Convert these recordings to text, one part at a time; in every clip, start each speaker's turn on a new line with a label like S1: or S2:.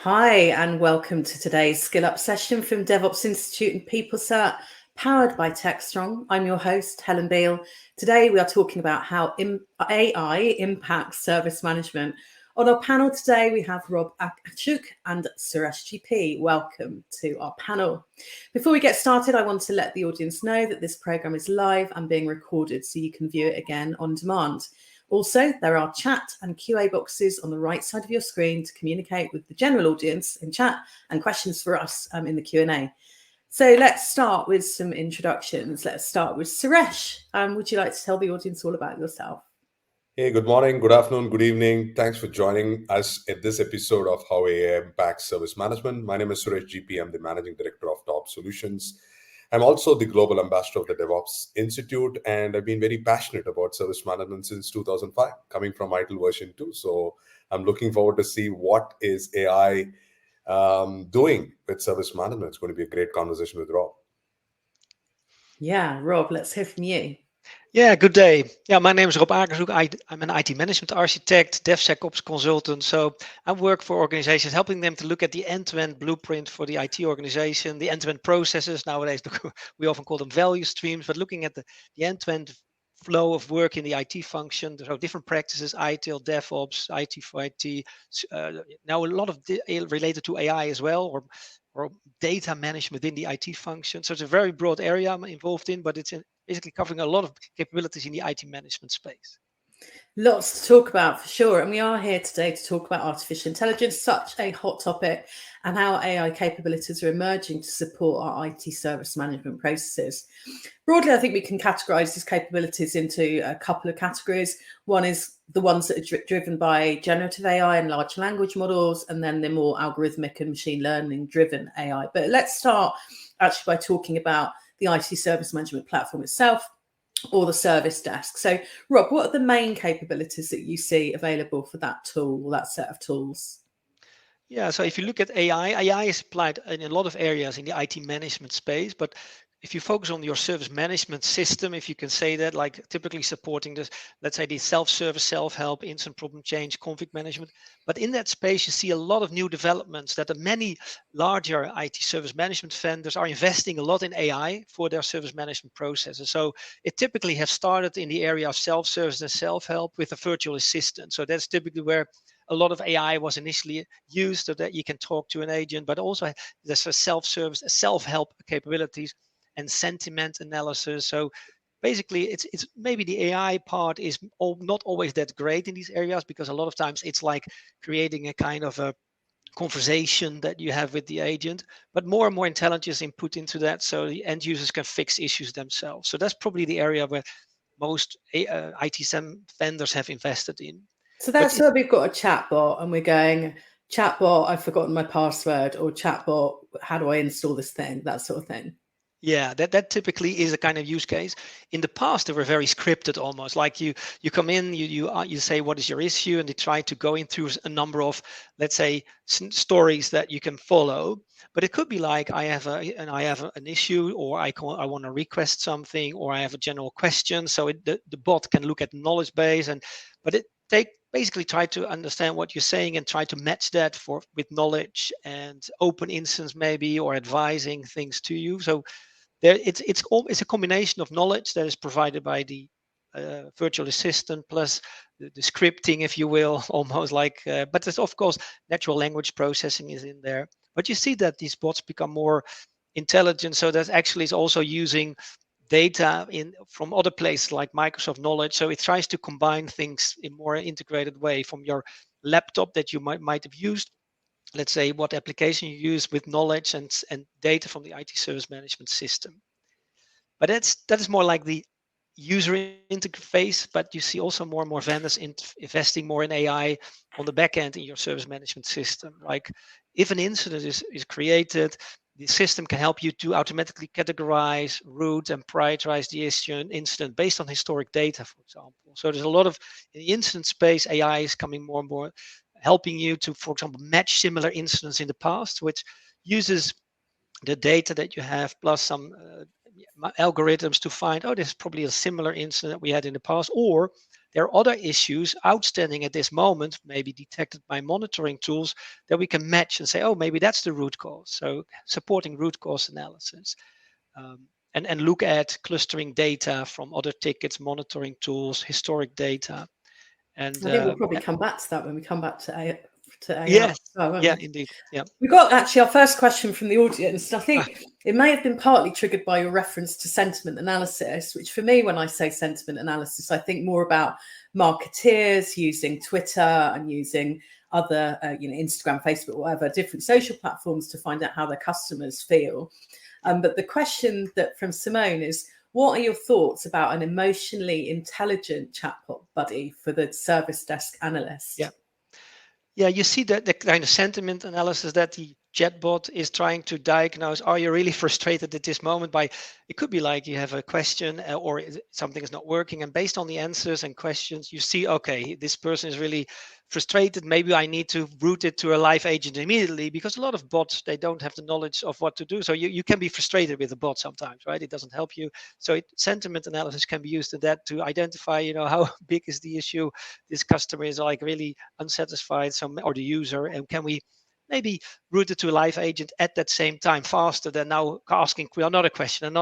S1: Hi, and welcome to today's Skill Up session from DevOps Institute and PeopleSat, powered by Techstrong. I'm your host, Helen Beale. Today, we are talking about how AI impacts service management. On our panel today, we have Rob Achuk and Suresh GP. Welcome to our panel. Before we get started, I want to let the audience know that this program is live and being recorded, so you can view it again on demand. Also, there are chat and QA boxes on the right side of your screen to communicate with the general audience in chat and questions for us in the Q&A. So let's start with some introductions. Let's start with Suresh. Would you like to tell the audience all about yourself?
S2: Hey, good morning, good afternoon, good evening. Thanks for joining us at this episode of How AI Impacts Service Management. My name is Suresh GP. I'm the Managing Director of Top Solutions. I'm also the Global Ambassador of the DevOps Institute, and I've been very passionate about service management since 2005, coming from ITIL version 2. So I'm looking forward to see what is AI doing with service management. It's going to be a great conversation with Rob.
S1: Yeah, Rob, let's hear from you.
S3: Yeah, good day. Yeah, my name is Rob Akershoek. I'm an IT management architect, DevSecOps consultant. So I work for organizations, helping them to look at the end-to-end blueprint for the IT organization, the end-to-end processes. Nowadays, we often call them value streams, but looking at the end-to-end flow of work in the IT function. There are different practices, ITIL, DevOps, IT for IT. Now a lot of related to AI as well, or data management within the IT function. So it's a very broad area I'm involved in, but it's basically covering a lot of capabilities in the IT management space.
S1: Lots to talk about for sure. And we are here today to talk about artificial intelligence, such a hot topic, and how AI capabilities are emerging to support our IT service management processes. Broadly, I think we can categorize these capabilities into a couple of categories. One is the ones that are driven by generative AI and large language models, and then the more algorithmic and machine learning driven AI. But let's start actually by talking about the IT service management platform itself, or the service desk. So, Rob, what are the main capabilities that you see available for that tool, or that set of tools?
S3: Yeah, so if you look at AI is applied in a lot of areas in the IT management space, but if you focus on your service management system, if you can say that, like typically supporting this, let's say the self-service, self-help, instant problem change, config management. But in that space, you see a lot of new developments that many larger IT service management vendors are investing a lot in AI for their service management processes. So it typically has started in the area of self-service and self-help with a virtual assistant. So that's typically where a lot of AI was initially used, so that you can talk to an agent, but also there's a self-service, self-help capabilities and sentiment analysis. So basically it's maybe the AI part is not always that great in these areas, because a lot of times it's like creating a kind of a conversation that you have with the agent, but more and more intelligence input into that, so the end users can fix issues themselves. So that's probably the area where most ITSM vendors have invested in.
S1: So that's where we've got a chatbot and we're going, chatbot, I've forgotten my password, or chatbot, how do I install this thing? That sort of thing.
S3: Yeah, that typically is a kind of use case. In the past, they were very scripted, almost like you come in, you say what is your issue, and they try to go in through a number of, let's say, stories that you can follow. But it could be like I have an issue, or I want to request something, or I have a general question. So the bot can look at knowledge base, but it basically try to understand what you're saying and try to match that with knowledge and open instance maybe, or advising things to you. So it's a combination of knowledge that is provided by the virtual assistant plus the scripting, if you will, almost like. But there's of course natural language processing is in there. But you see that these bots become more intelligent. So that actually is also using data from other places like Microsoft Knowledge. So it tries to combine things in more integrated way from your laptop that you might have used. Let's say what application you use with knowledge and data from the IT service management system. But that is more like the user interface, but you see also more and more vendors investing more in AI on the back end in your service management system. Like if an incident is created, the system can help you to automatically categorize, route, and prioritize the issue and incident based on historic data, for example. So there's a lot of, in the incident space, AI is coming more and more, helping you to, for example, match similar incidents in the past, which uses the data that you have plus some algorithms to find, oh, this is probably a similar incident we had in the past, or there are other issues outstanding at this moment, maybe detected by monitoring tools, that we can match and say, oh, maybe that's the root cause. So supporting root cause analysis. And look at clustering data from other tickets, monitoring tools, historic data. And
S1: I think we'll probably come back to that when we come back to AI.
S3: yes,
S1: Oh,
S3: yeah, indeed, yeah.
S1: We got actually our first question from the audience. I think it may have been partly triggered by your reference to sentiment analysis, which for me, when I say sentiment analysis, I think more about marketeers using Twitter and using other, Instagram, Facebook, whatever, different social platforms to find out how their customers feel. But the question that from Simone is, what are your thoughts about an emotionally intelligent chatbot buddy for the service desk analyst?
S3: Yeah, you see the kind of sentiment analysis that the chatbot is trying to diagnose. Are you really frustrated at this moment? It could be like you have a question or something is not working, and based on the answers and questions, you see, okay, this person is really frustrated. Maybe I need to route it to a live agent immediately, because a lot of bots, they don't have the knowledge of what to do. So you can be frustrated with a bot sometimes, right? It doesn't help you. So sentiment analysis can be used in that to identify, how big is the issue. This customer is like really unsatisfied, or the user, and can we maybe route it to a live agent at that same time, faster than now asking another question,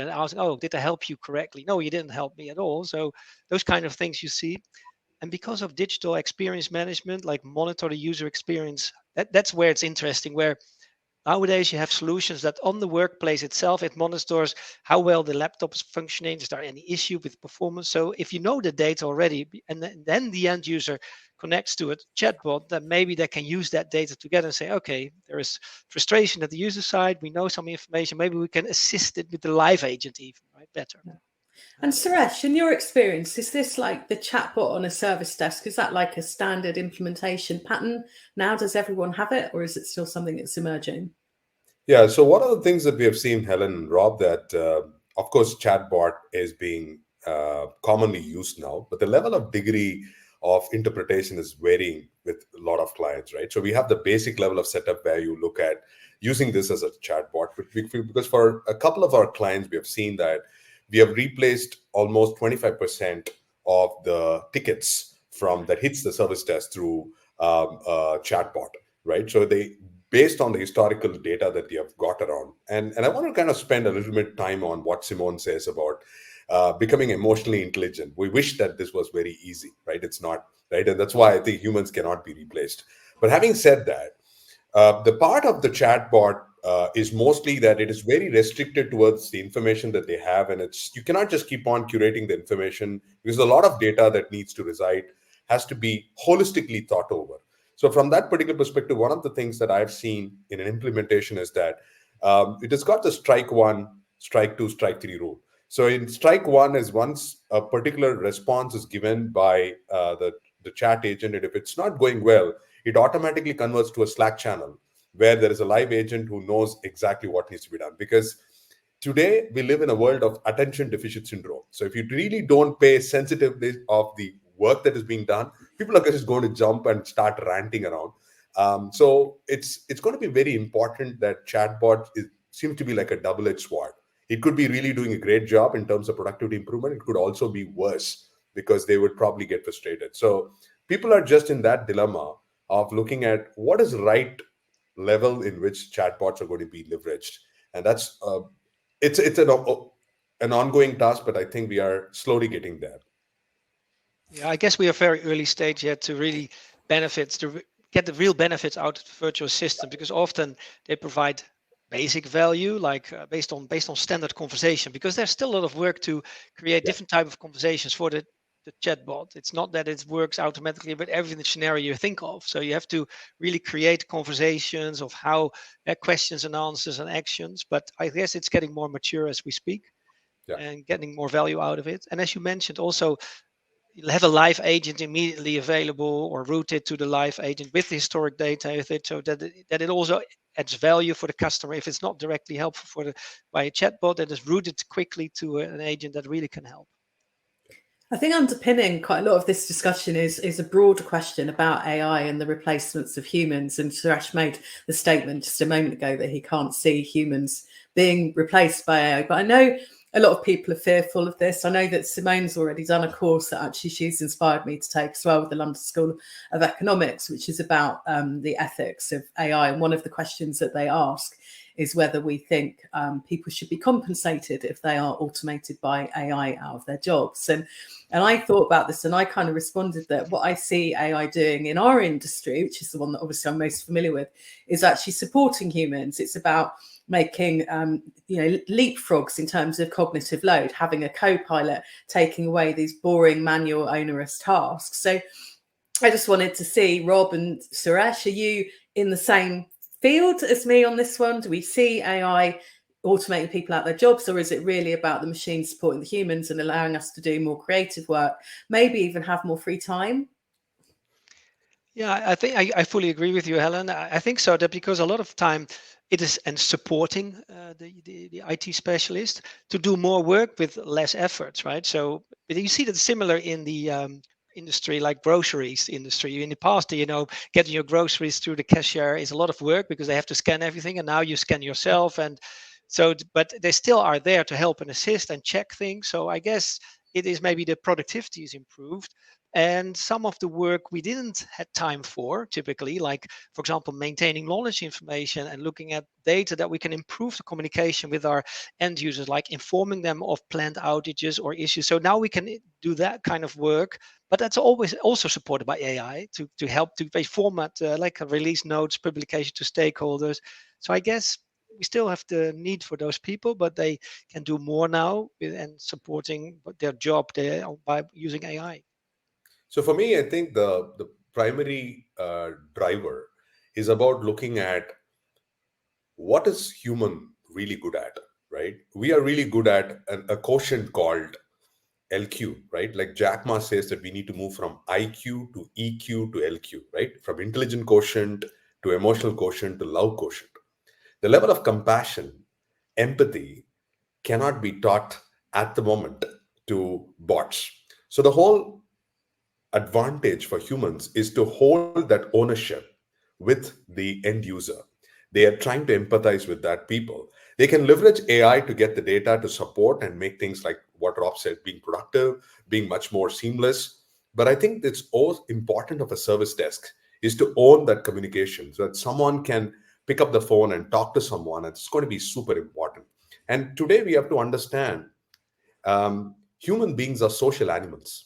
S3: asking, oh, did I help you correctly? No, you didn't help me at all. So those kind of things you see. And because of digital experience management, like monitor the user experience, that's where it's interesting, where nowadays you have solutions that on the workplace itself, it monitors how well the laptop is functioning. Is there any issue with performance? So if you know the data already, and then the end user connects to a chatbot, then maybe they can use that data together and say, okay, there is frustration at the user side. We know some information. Maybe we can assist it with the live agent even, right? Better.
S1: Yeah. And Suresh, in your experience, is this like the chatbot on a service desk? Is that like a standard implementation pattern now? Does everyone have it, or is it still something that's emerging?
S2: Yeah. So one of the things that we have seen, Helen and Rob, that of course chatbot is being commonly used now, but the level of degree of interpretation is varying with a lot of clients, right? So we have the basic level of setup where you look at using this as a chatbot, because for a couple of our clients, we have seen that we have replaced almost 25% of the tickets from that hits the service desk through chatbot, right? So based on the historical data that we have got around, and I want to kind of spend a little bit time on what Simone says about becoming emotionally intelligent. We wish that this was very easy, right? It's not, right? And that's why I think humans cannot be replaced. But having said that, the part of the chatbot is mostly that it is very restricted towards the information that they have, and you cannot just keep on curating the information, because a lot of data that needs to reside has to be holistically thought over. So from that particular perspective, one of the things that I've seen in an implementation is that it has got the strike one, strike two, strike three rule. So in strike one is once a particular response is given by the chat agent, and if it's not going well, it automatically converts to a Slack channel where there is a live agent who knows exactly what needs to be done. Because today we live in a world of attention deficit syndrome. So if you really don't pay sensitively of the work that is being done, people are just going to jump and start ranting around. So it's going to be very important that chatbot seems to be like a double-edged sword. It could be really doing a great job in terms of productivity improvement. It could also be worse because they would probably get frustrated. So people are just in that dilemma of looking at what is the right level in which chatbots are going to be leveraged, and that's it's an ongoing task, but I think we are slowly getting there.
S3: Yeah, I guess we are very early stage yet to really get the real benefits out of the virtual assistant, because often they provide basic value, like based on standard conversation, because there's still a lot of work to create different type of conversations for the chatbot. It's not that it works automatically with every scenario you think of. So you have to really create conversations of how questions and answers and actions. But I guess it's getting more mature as we speak, and getting more value out of it. And as you mentioned, also you'll have a live agent immediately available or routed to the live agent with the historic data with it, so that it also adds value for the customer. If it's not directly helpful by a chatbot, that is routed quickly to an agent that really can help.
S1: I think underpinning quite a lot of this discussion is a broader question about AI and the replacements of humans. And Suresh made the statement just a moment ago that he can't see humans being replaced by AI. But I know a lot of people are fearful of this. I know that Simone's already done a course that actually she's inspired me to take as well with the London School of Economics, which is about the ethics of AI. And one of the questions that they ask is whether we think people should be compensated if they are automated by AI out of their jobs. And I thought about this, and I kind of responded that what I see AI doing in our industry, which is the one that obviously I'm most familiar with, is actually supporting humans. It's about making leapfrogs in terms of cognitive load, having a co-pilot taking away these boring, manual, onerous tasks. So I just wanted to see, Rob and Suresh, are you in the same field as me on this one? Do we see AI automating people out their jobs, or is it really about the machine supporting the humans and allowing us to do more creative work, maybe even have more free time?
S3: Yeah, I think I fully agree with you, Helen. I think so, that because a lot of time it is and supporting the IT specialist to do more work with less efforts, right? So you see that similar in the industry, like groceries industry. In the past, getting your groceries through the cashier is a lot of work because they have to scan everything, and now you scan yourself. And so, but they still are there to help and assist and check things. So I guess it is maybe the productivity is improved, and some of the work we didn't had time for, typically, like for example maintaining knowledge information and looking at data, that we can improve the communication with our end users, like informing them of planned outages or issues. So now we can do that kind of work, but that's always also supported by AI to help to format like a release notes, publication to stakeholders. So I guess we still have the need for those people, but they can do more now and supporting their job there by using AI.
S2: So for me, I think the primary driver is about looking at what is human really good at, right? We are really good at a quotient called LQ, right? Like Jack Ma says that we need to move from IQ to EQ to LQ, right? From intelligent quotient to emotional quotient to love quotient. The level of compassion, empathy cannot be taught at the moment to bots. So the whole advantage for humans is to hold that ownership with the end user. They are trying to empathize with that people. They can leverage AI to get the data to support and make things like what Rob said, being productive, being much more seamless. But I think it's all important of a service desk is to own that communication so that someone can pick up the phone and talk to someone. It's going to be super important. And today we have to understand human beings are social animals,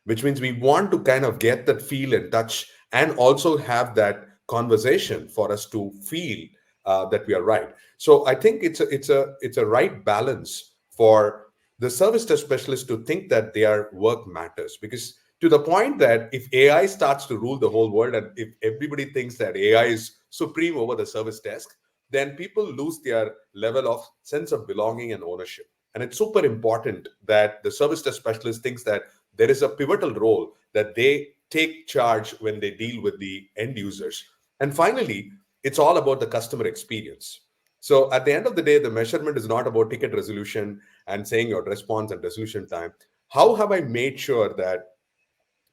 S2: which means we want to kind of get that feel and touch and also have that conversation for us to feel that we are right. So I think it's a right balance for the service desk specialist to think that their work matters, because to the point that if AI starts to rule the whole world and if everybody thinks that AI is supreme over the service desk, then people lose their level of sense of belonging and ownership. And it's super important that the service desk specialist thinks that there is a pivotal role that they take charge when they deal with the end users. And finally, it's all about the customer experience. So at the end of the day, the measurement is not about ticket resolution and saying your response and resolution time. How have I made sure that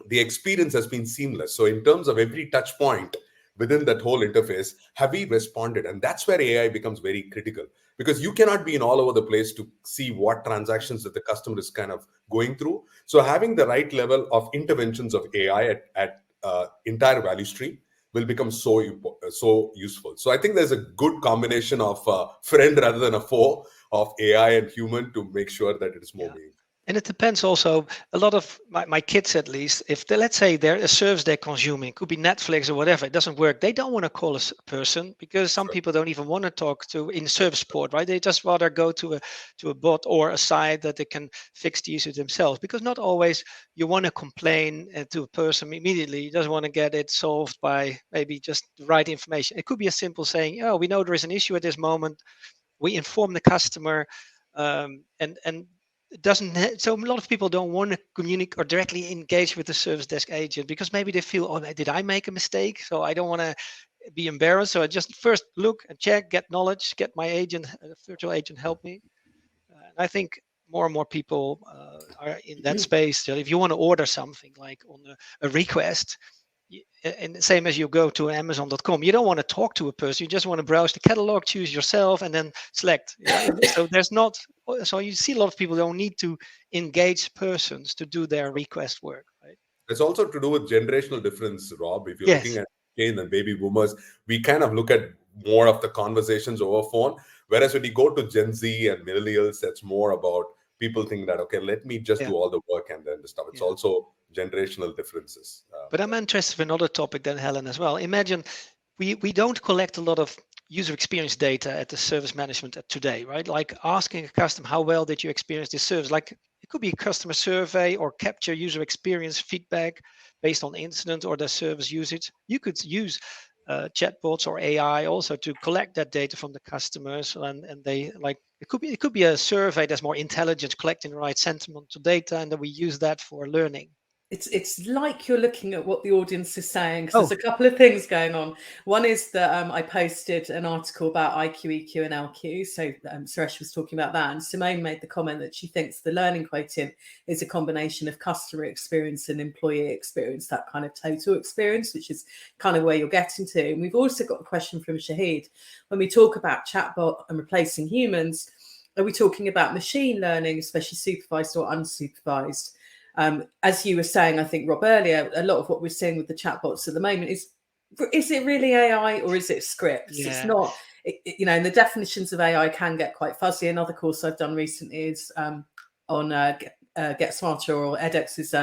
S2: the experience has been seamless? So in terms of every touch point within that whole interface, have we responded? And that's where AI becomes very critical, because you cannot be in all over the place to see what transactions that the customer is kind of going through. So having the right level of interventions of AI at entire value stream will become so useful. So I think there's a good combination of friend rather than a foe of AI and human to make sure that it is more meaningful.
S3: And it depends also, a lot of my kids at least, if they, let's say they're a service they're consuming, could be Netflix or whatever, it doesn't work. They don't want to call a person, because some
S2: Sure.
S3: people don't even want to talk to in service support, right? They just rather go to a bot or a site that they can fix the issue themselves, because not always you want to complain to a person immediately. You just want to get it solved by maybe just the right information. It could be as simple saying, oh, we know there is an issue at this moment. We inform the customer, and it doesn't so a lot of people don't want to communicate or directly engage with the service desk agent, because maybe they feel, oh, did I make a mistake? So I don't want to be embarrassed. So I just first look and check, get knowledge, get my agent, virtual agent, help me. And I think more and more people are in that space. So if you want to order something like on a request, and the same as you go to Amazon.com, you don't want to talk to a person. You just want to browse the catalog, choose yourself, and then select. So there's not. So you see a lot of people don't need to engage persons to do their request work, right?
S2: It's also to do with generational difference, Rob. If you're looking
S3: Yes.
S2: at Jane and baby boomers, we kind of look at more of the conversations over phone. Whereas when you go to Gen Z and millennials, that's more about people think that, okay, let me just
S3: Yeah.
S2: do all the work and then the stuff. It's also generational differences.
S3: But I'm interested in another topic than Helen as well. Imagine we don't collect a lot of user experience data at the service management at today, right? Like asking a customer, how well did you experience this service? Like it could be a customer survey or capture user experience feedback based on incident or the service usage. You could use chatbots or AI also to collect that data from the customers, and they like it could be a survey that's more intelligent, collecting the right sentimental data, and then we use that for learning.
S1: It's like you're looking at what the audience is saying, because
S3: Oh,
S1: there's a couple of things going on. One is that I posted an article about IQ, EQ, and LQ. So Suresh was talking about that, and Simone made the comment that she thinks the learning quotient is a combination of customer experience and employee experience, that kind of total experience, which is kind of where you're getting to. And we've also got a question from Shahid. When we talk about chatbot and replacing humans, are we talking about machine learning, especially supervised or unsupervised? As you were saying, I think, Rob, earlier, a lot of what we're seeing with the chatbots at the moment is it really AI or is it scripts?
S3: yeah.
S1: It's not, and the definitions of AI can get quite fuzzy. Another course I've done recently is on Get Smarter, or edX's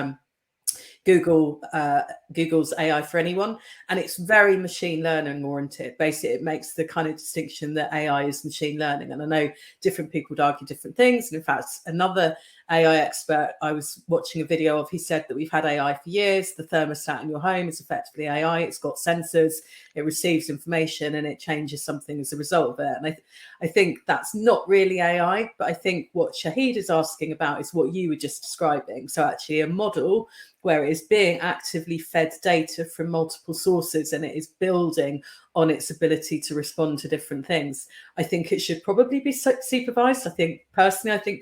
S1: Google's AI for Anyone, and it's very machine learning oriented. Basically, it makes the kind of distinction that AI is machine learning, and I know different people would argue different things. And in fact, another AI expert I was watching a video of, he said that we've had AI for years. The thermostat in your home is effectively AI. It's got sensors, it receives information, and it changes something as a result of it. And I think that's not really AI, but I think what Shahid is asking about is what you were just describing. So actually a model where it is being actively fed data from multiple sources and it is building on its ability to respond to different things. I think it should probably be supervised. I think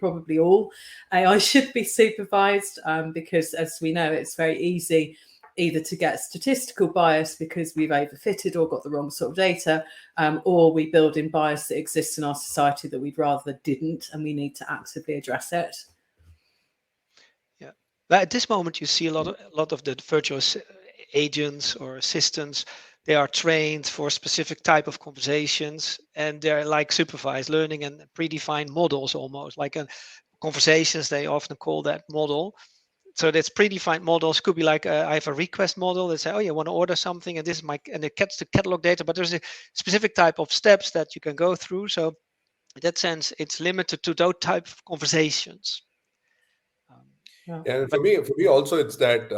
S1: probably all AI should be supervised because, as we know, it's very easy either to get statistical bias because we've overfitted or got the wrong sort of data, or we build in bias that exists in our society that we'd rather didn't, and we need to actively address it.
S3: Yeah, but at this moment, you see a lot of the virtual agents or assistants. They are trained for a specific type of conversations, and they're like supervised learning and predefined models, almost like conversations. They often call that model. So that's predefined models. Could be like I have a request model that say, oh, you want to order something, and this is and it gets the catalog data. But there's a specific type of steps that you can go through. So in that sense, it's limited to those type of conversations.
S2: And for me also, it's that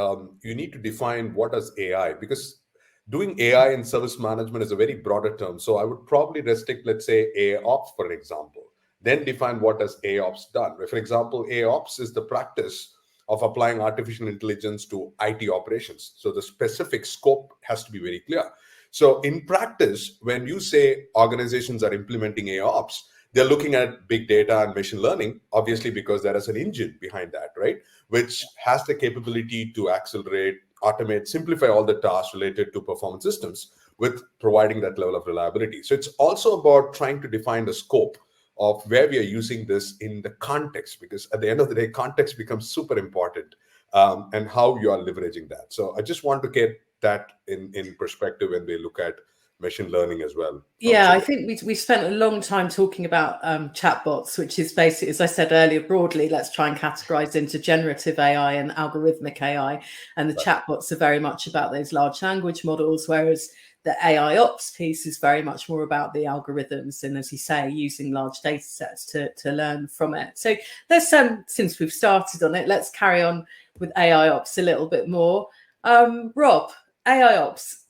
S2: you need to define what is AI, because doing AI in service management is a very broader term. So I would probably restrict, let's say, AIOps, for example, then define what has AIOps done. For example, AIOps is the practice of applying artificial intelligence to IT operations. So the specific scope has to be very clear. So in practice, when you say organizations are implementing AIOps, they're looking at big data and machine learning, obviously, because there is an engine behind that, right? Which has the capability to accelerate, automate, simplify all the tasks related to performance systems with providing that level of reliability. So it's also about trying to define the scope of where we are using this in the context, because at the end of the day, context becomes super important, and how you are leveraging that. So I just want to get that in perspective when we look at machine learning as well.
S1: Yeah, I think we spent a long time talking about chatbots, which is basically, as I said earlier, broadly, let's try and categorize into generative AI and algorithmic AI. And the chatbots are very much about those large language models, whereas the AIOps piece is very much more about the algorithms and, as you say, using large data sets to learn from it. So let's, since we've started on it, let's carry on with AIOps a little bit more. Rob, AIOps,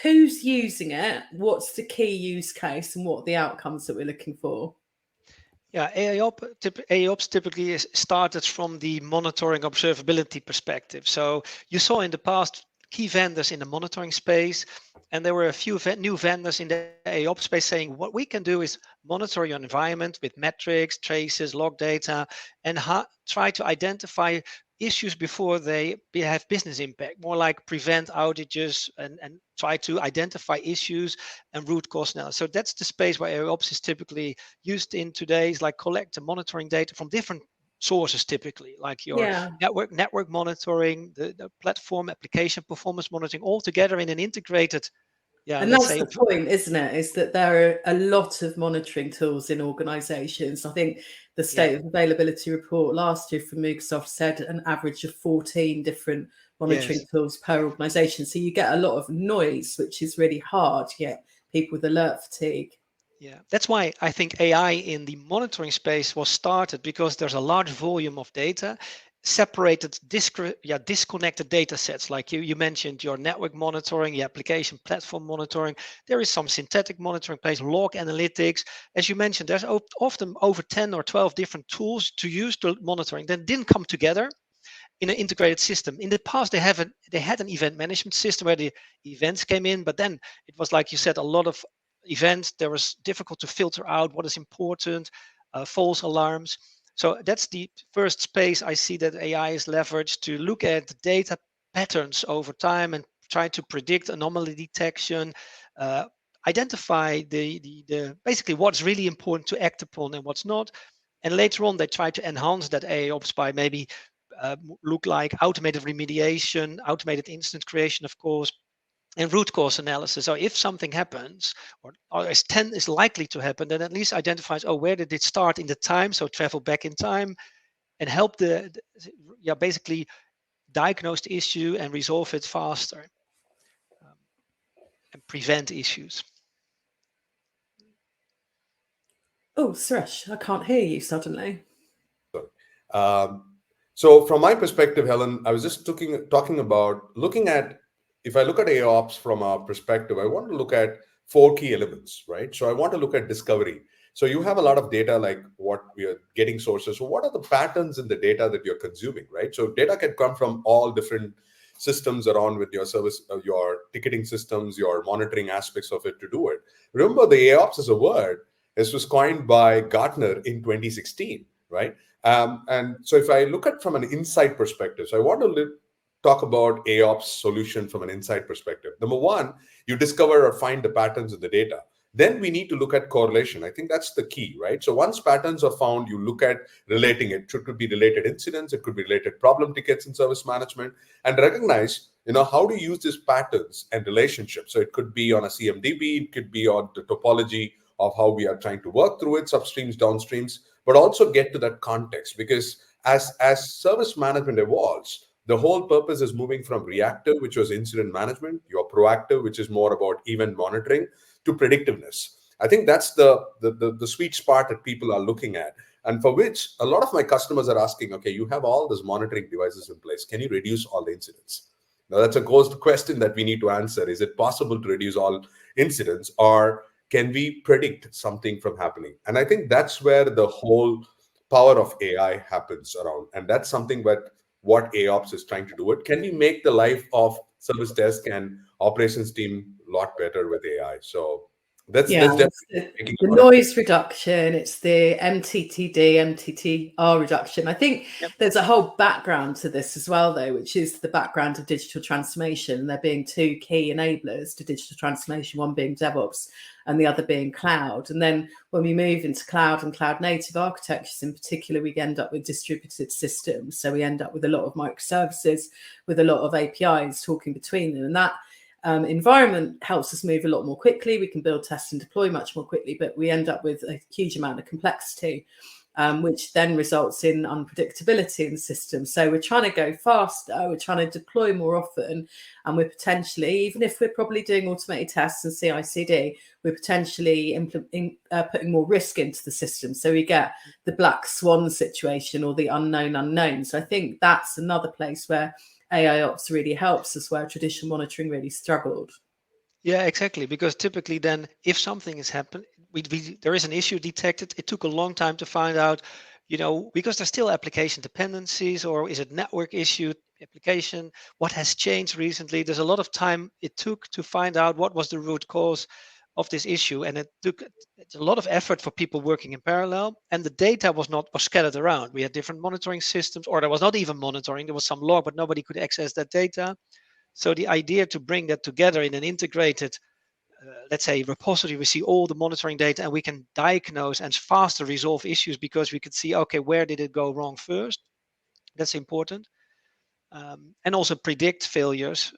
S1: who's using it? What's the key use case and what are the outcomes that we're looking for?
S3: Yeah, AIOps typically started from the monitoring observability perspective. So you saw in the past key vendors in the monitoring space, and there were a few new vendors in the AIOps space saying what we can do is monitor your environment with metrics, traces, log data, and try to identify issues before they have business impact, more like prevent outages and try to identify issues and root cause analysis. So that's the space where AIOps is typically used in today, is like collect and monitoring data from different sources, typically like your
S1: Yeah.
S3: network monitoring, the platform application performance monitoring, all together in an integrated,
S1: And
S3: let's
S1: that's
S3: say.
S1: the point, isn't it? Is that there are a lot of monitoring tools in organizations. I think the State of Availability report last year from Microsoft said an average of 14 different monitoring tools per organization. So you get a lot of noise, which is really hard to get people with alert fatigue.
S3: Yeah, that's why I think AI in the monitoring space was started, because there's a large volume of data, separated, disconnected data sets. Like you mentioned, your network monitoring, the application platform monitoring. There is some synthetic monitoring place, log analytics. As you mentioned, there's often over 10 or 12 different tools to use to monitoring that didn't come together in an integrated system. In the past, they had an event management system where the events came in, but then it was, like you said, a lot of events. There was difficult to filter out what is important, false alarms. So that's the first space I see that AI is leveraged to look at data patterns over time and try to predict anomaly detection, identify the basically what's really important to act upon and what's not. And later on, they try to enhance that AIOps by maybe look like automated remediation, automated incident creation, of course, and root cause analysis. So if something happens, or is likely to happen, then at least identifies, where did it start in the time? So travel back in time and help basically diagnose the issue and resolve it faster, and prevent issues.
S1: Oh, Suresh, I can't hear you suddenly.
S2: So from my perspective, Helen, I was just talking about looking at, if I look at AIOps from a perspective, I want to look at 4 key elements, right? So I want to look at discovery. So you have a lot of data, like what we are getting sources. So what are the patterns in the data that you're consuming, right? So data can come from all different systems around with your service, your ticketing systems, your monitoring aspects of it to do it. Remember, the AIOps is a word. This was coined by Gartner in 2016, right? And so if I look at from an insight perspective, so I want to talk about AIOps solution from an insight perspective. Number one, you discover or find the patterns in the data. Then we need to look at correlation. I think that's the key, right? So once patterns are found, you look at relating it. It could be related incidents, it could be related problem tickets in service management, and recognize, how to use these patterns and relationships. So it could be on a CMDB, it could be on the topology of how we are trying to work through it, upstreams, downstreams, but also get to that context, because as service management evolves, the whole purpose is moving from reactive, which was incident management, your proactive, which is more about event monitoring, to predictiveness. I think that's the sweet spot that people are looking at, and for which a lot of my customers are asking, okay, you have all these monitoring devices in place. Can you reduce all the incidents? Now, that's a ghost question that we need to answer. Is it possible to reduce all incidents, or can we predict something from happening? And I think that's where the whole power of AI happens around. And that's something that what AIOps is trying to do. It can we make the life of service desk and operations team a lot better with AI? So that's definitely
S1: the noise reduction. It's the MTTD, MTTR reduction. I think there's a whole background to this as well, though, which is the background of digital transformation. There being 2 key enablers to digital transformation, one being DevOps and the other being cloud. And then when we move into cloud and cloud native architectures in particular, we end up with distributed systems. So we end up with a lot of microservices, with a lot of APIs talking between them. And that environment helps us move a lot more quickly. We can build, test, and deploy much more quickly, but we end up with a huge amount of complexity, which then results in unpredictability in the system. So we're trying to go faster, we're trying to deploy more often, and we're potentially, even if we're probably doing automated tests and CI/CD, we're potentially putting more risk into the system. So we get the black swan situation or the unknown unknown. So I think that's another place where AIOps really helps us, where traditional monitoring really struggled.
S3: Yeah, exactly. Because typically then, if something has happened, there is an issue detected. It took a long time to find out, because there's still application dependencies, or is it network issue application? What has changed recently? There's a lot of time it took to find out what was the root cause. of this issue, and it's a lot of effort for people working in parallel, and the data was scattered around. We had different monitoring systems, or there was not even monitoring. There was some log, but nobody could access that data. So the idea to bring that together in an integrated, let's say, repository, we see all the monitoring data, and we can diagnose and faster resolve issues because we could see, okay, where did it go wrong first? That's important. And also predict failures.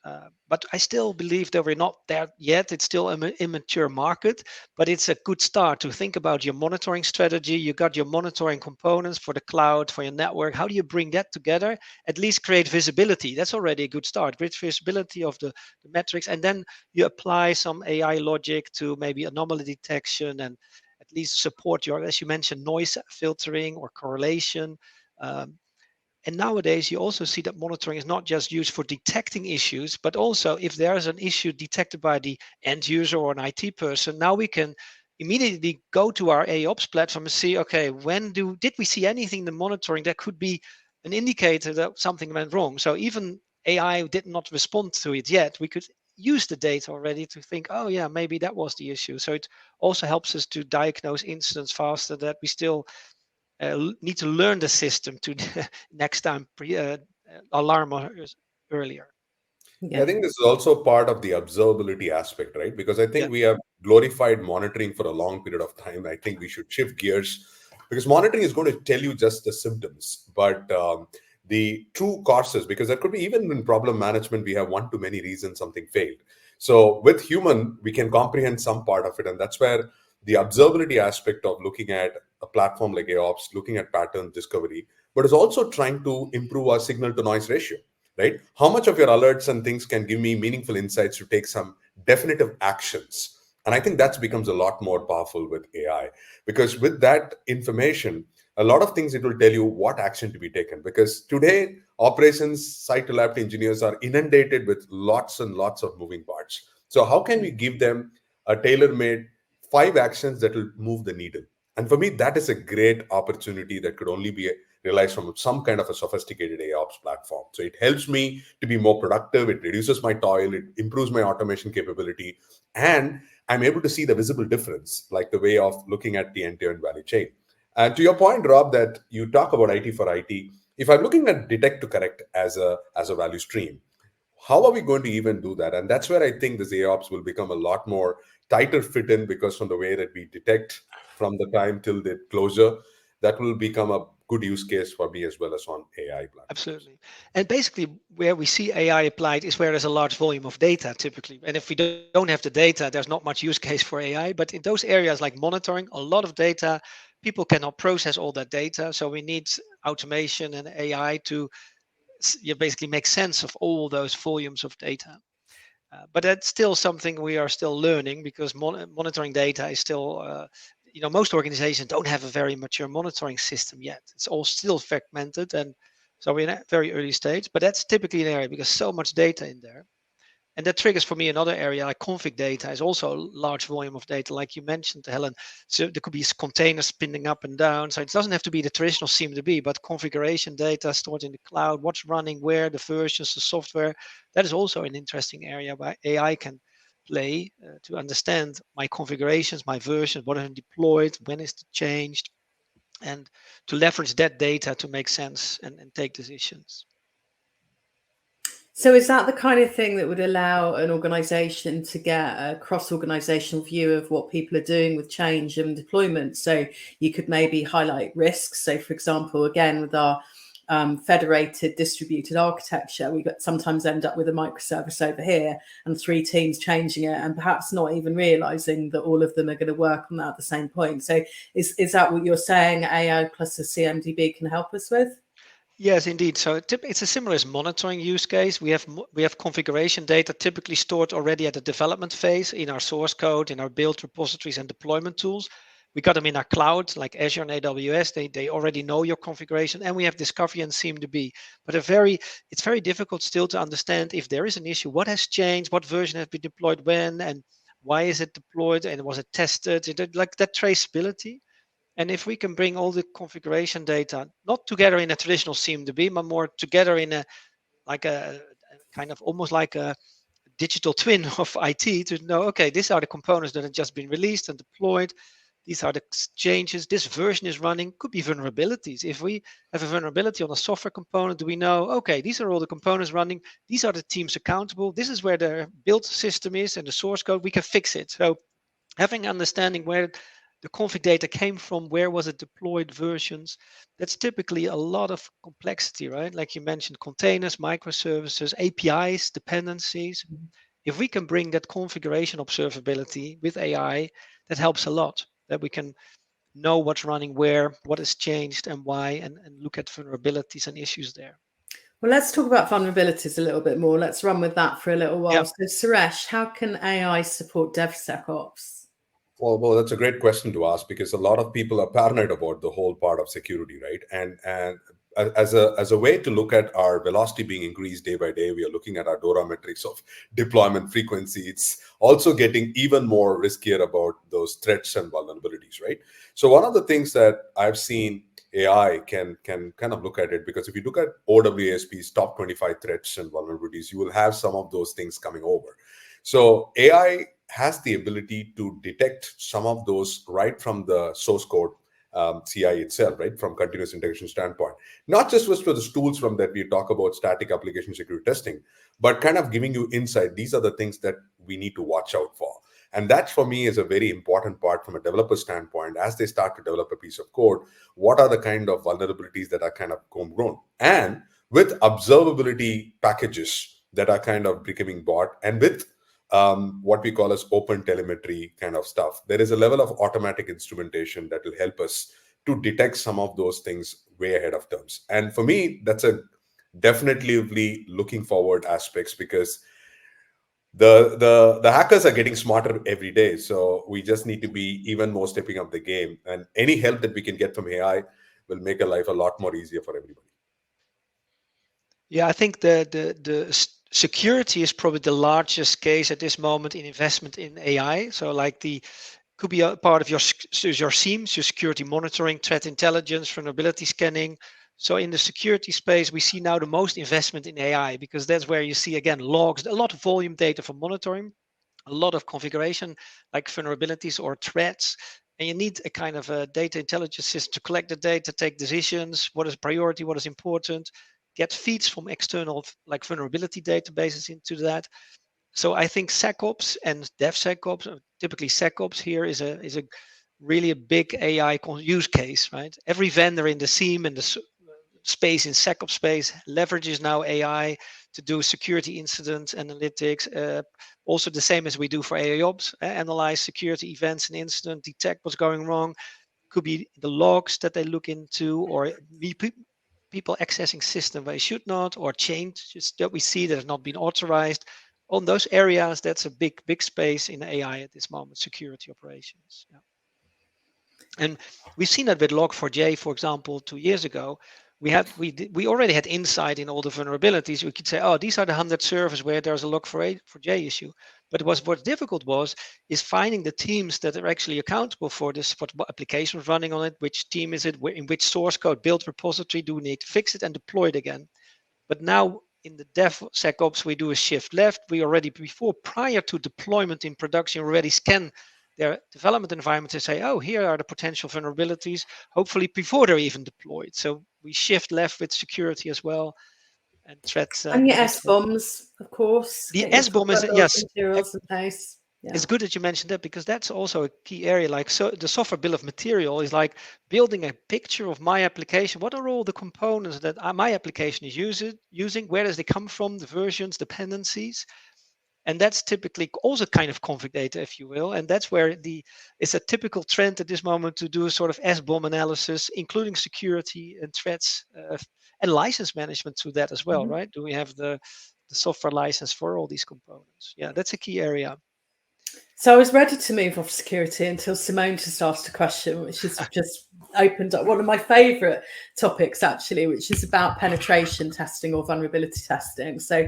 S3: But I still believe that we're not there yet. It's still an immature market, but it's a good start to think about your monitoring strategy. You got your monitoring components for the cloud, for your network. How do you bring that together? At least create visibility. That's already a good start. Great visibility of the metrics. And then you apply some AI logic to maybe anomaly detection and at least support your, as you mentioned, noise filtering or correlation. And nowadays, you also see that monitoring is not just used for detecting issues, but also if there is an issue detected by the end user or an IT person, now we can immediately go to our AIOps platform and see, okay, did we see anything in the monitoring that could be an indicator that something went wrong? So even AI did not respond to it yet, we could use the data already to think, oh yeah, maybe that was the issue. So it also helps us to diagnose incidents faster, that we still need to learn the system to next time alarm us earlier.
S2: I think this is also part of the observability aspect, right? Because I
S3: Yeah,
S2: think we have glorified monitoring for a long period of time. I think we should shift gears because monitoring is going to tell you just the symptoms, but the true causes, because there could be, even in problem management, we have one too many reasons something failed. So with human, we can comprehend some part of it. And that's where the observability aspect of looking at a platform like AIOps, looking at pattern discovery, but is also trying to improve our signal to noise ratio, right? How much of your alerts and things can give me meaningful insights to take some definitive actions? And I think that becomes a lot more powerful with AI, because with that information, a lot of things it will tell you what action to be taken. Because today, operations, site reliability engineers are inundated with lots and lots of moving parts. So how can we give them a tailor-made 5 actions that will move the needle? And for me, that is a great opportunity that could only be realized from some kind of a sophisticated AIOps platform. So it helps me to be more productive. It reduces my toil. It improves my automation capability. And I'm able to see the visible difference, like the way of looking at the end-to-end value chain. And to your point, Rob, that you talk about IT for IT, if I'm looking at detect to correct as a value stream, how are we going to even do that? And that's where I think this AIOps will become a lot more tighter fit in, because from the way that we detect from the time till the closure, that will become a good use case for me as well as on AI platforms.
S3: absolutely. And basically, where we see AI applied is where there's a large volume of data typically. And if we don't have the data, there's not much use case for AI. But in those areas like monitoring, a lot of data, people cannot process all that data. So we need automation and AI to basically make sense of all those volumes of data. But that's still something we are still learning, because monitoring data is still, most organizations don't have a very mature monitoring system yet. It's all still fragmented. And so we're in a very early stage, but that's typically an area because so much data in there. And that triggers for me another area, like config data is also a large volume of data, like you mentioned, Helen. So there could be containers spinning up and down. So it doesn't have to be the traditional CMDB, but configuration data stored in the cloud, what's running where, the versions, the software. That is also an interesting area where AI can play to understand my configurations, my versions, what are deployed, when is it changed, and to leverage that data to make sense and take decisions.
S1: So is that the kind of thing that would allow an organization to get a cross-organizational view of what people are doing with change and deployment? So you could maybe highlight risks. So for example, again, with our federated distributed architecture, we sometimes end up with a microservice over here and 3 teams changing it and perhaps not even realizing that all of them are going to work on that at the same point. So is that what you're saying AI plus a CMDB can help us with?
S3: Yes, indeed. So it's a similar as monitoring use case. We have configuration data typically stored already at the development phase in our source code, in our build repositories and deployment tools. We got them in our cloud, like Azure and AWS. They already know your configuration, and we have discovery and CMDB. But it's very difficult still to understand if there is an issue, what has changed, what version has been deployed when, and why is it deployed, and was it tested? Like that traceability. And if we can bring all the configuration data, not together in a traditional CMDB, but more together in a kind of almost like a digital twin of IT to know, okay, these are the components that have just been released and deployed. These are the changes. This version is running. Could be vulnerabilities. If we have a vulnerability on a software component, do we know, okay, these are all the components running. These are the teams accountable. This is where the build system is and the source code. We can fix it. So having understanding where the config data came from, where was it deployed, versions, that's typically a lot of complexity, right? Like you mentioned, containers, microservices, APIs, dependencies. If we can bring that configuration observability with AI, that helps a lot, that we can know what's running where, what has changed and why, and look at vulnerabilities and issues there.
S1: Well, let's talk about vulnerabilities a little bit more. Let's run with that for a little while.
S3: Yeah.
S1: So, Suresh, how can AI support DevSecOps?
S2: Well, that's a great question to ask, because a lot of people are paranoid about the whole part of security, right? And as a way to look at our velocity being increased day by day, we are looking at our DORA metrics of deployment frequency. It's also getting even more riskier about those threats and vulnerabilities, right? So one of the things that I've seen AI can kind of look at it, because if you look at OWASP's top 25 threats and vulnerabilities, you will have some of those things coming over. So AI has the ability to detect some of those right from the source code CI itself, right, from continuous integration standpoint. Not just for the tools from that we talk about static application security testing, but kind of giving you insight. These are the things that we need to watch out for. And that, for me, is a very important part from a developer standpoint. As they start to develop a piece of code, what are the kind of vulnerabilities that are kind of homegrown? And with observability packages that are kind of becoming bought, and with what we call as open telemetry kind of stuff, there is a level of automatic instrumentation that will help us to detect some of those things way ahead of terms. And for me, that's a definitely looking forward aspects, because the hackers are getting smarter every day. So we just need to be even more stepping up the game, and any help that we can get from AI will make a life a lot more easier for everybody.
S3: Yeah, I think the security is probably the largest case at this moment in investment in AI. So like could be a part of your SIEMs, your security monitoring, threat intelligence, vulnerability scanning. So in the security space, we see now the most investment in AI, because that's where you see, again, logs, a lot of volume data for monitoring, a lot of configuration like vulnerabilities or threats. And you need a kind of a data intelligence system to collect the data, take decisions, what is priority, what is important, get feeds from external like vulnerability databases into that. So I think SecOps and DevSecOps, typically SecOps here is a really a big AI use case, right? Every vendor in the SIEM and the space in SecOps space leverages now AI to do security incident analytics. Also the same as we do for AIOps, analyze security events and incident, detect what's going wrong. Could be the logs that they look into, or people accessing system where they should not, or changes that we see that have not been authorized. On those areas, that's a big space in AI at this moment, security operations. Yeah. And we've seen that with Log4j, for example, 2 years ago. We already had insight in all the vulnerabilities. We could say, oh, these are the 100 servers where there's a Log4j issue. But what's difficult is finding the teams that are actually accountable for this, what application is running on it, which team is it, in which source code build repository do we need to fix it and deploy it again. But now in the DevSecOps, we do a shift left. We already, prior to deployment in production, already scan their development environment to say, oh, here are the potential vulnerabilities, hopefully before they're even deployed. So we shift left with security as well, and threats.
S1: And your SBOMs, of course.
S3: The SBOM is, yes.
S1: Materials in place. Yeah.
S3: It's good that you mentioned that, because that's also a key area. Like, so the software bill of material is like building a picture of my application. What are all the components that my application is using? Where does they come from? The versions, dependencies. And that's typically also kind of config data, if you will. And that's where it's a typical trend at this moment to do a sort of SBOM analysis, including security and threats and license management to that as well, right? Do we have the software license for all these components? Yeah, that's a key area.
S1: So I was ready to move off security until Simone just asked a question, which has just opened up one of my favorite topics, actually, which is about penetration testing or vulnerability testing. So